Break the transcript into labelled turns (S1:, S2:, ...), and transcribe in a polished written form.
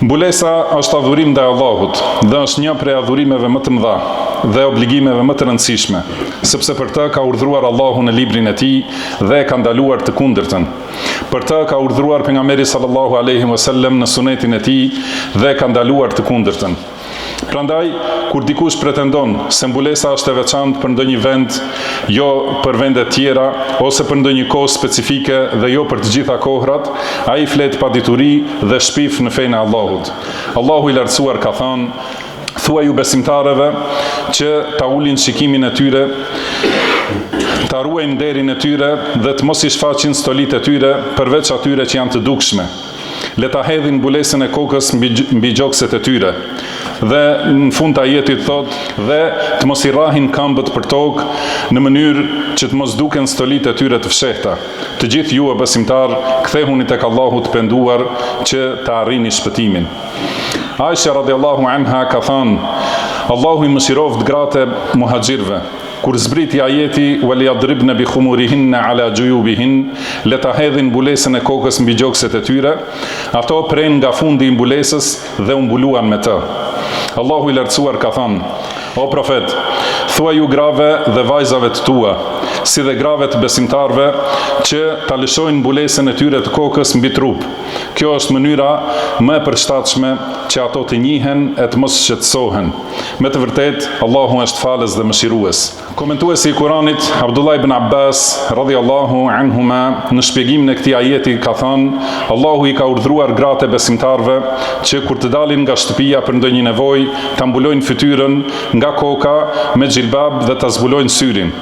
S1: Mbulesa është adhurim ndaj Allahut dhe është një prej adhurimeve më të mëdha dhe obligimeve më të rëndësishme, sepse për të ka urdhëruar Allahu në librin e tij dhe ka ndaluar të kundërtën. Për të ka urdhëruar pejgamberi sallallahu alaihi wasallam në sunetin e tij dhe ka ndaluar të kundërtën. Prandaj, kur dikush pretendon se mbulesa është e veçantë për ndonjë vend, jo për vende tjera, ose për ndonjë kohë specifike dhe jo për të gjitha kohrat, ai flet pa dituri dhe shpif në fenë e Allahut. Allahu i lartësuar ka thënë: "Thuaj ju besimtarëve që ta ulin shikimin e tyre, ta ruajnë nderin e tyre dhe të mos i shfaqin stolit e tyre përveç atyre që janë të dukshme. Le ta hedhin mbulesën e kokës mbi gjokset e tyre." Dhe në fund të ajetit thot: "Dhe të mos i rrahin këmbët për tokë në mënyrë që të mos duken stolit e tyre të fshehta. Të gjithë ju e besimtar, kthehuni tek Allahu të penduar që të arrini shpëtimin." Aisha radhiyallahu anha ka thënë: "Allahu i mëshiroft gratë muhaxhirëve. Kur zbriti ajeti "Waliyadribna bi khumurihinna ala juyubihin", le ta hedhin mbulesën e kokës mbi gjokset e tyre, ato pren nga fundi i mbulesës dhe u mbuluan me të. Allahu i lartësuar ka thënë: "O profet, thuaj ju grave dhe vajzave të tua, si dhe grave të besimtarve, që ta lëshojnë mbulesën e tyre të kokës mbi trup. Kjo është mënyra më e përshtatshme që ato të njihen e të mos shqetësohen. Me të vërtetë, Allahu është falës dhe mëshirues." Komentuesi i Kuranit, Abdullah ibn Abbas radhiyallahu anhuma, në shpjegimin e këtij ajeti ka thënë: "Allahu i ka urdhëruar gratë besimtarve që kur të dalin nga shtëpia për ndonjë nevojë, ta mbulojnë fytyrën nga koka me xhilbab dhe ta zbulojnë syrin."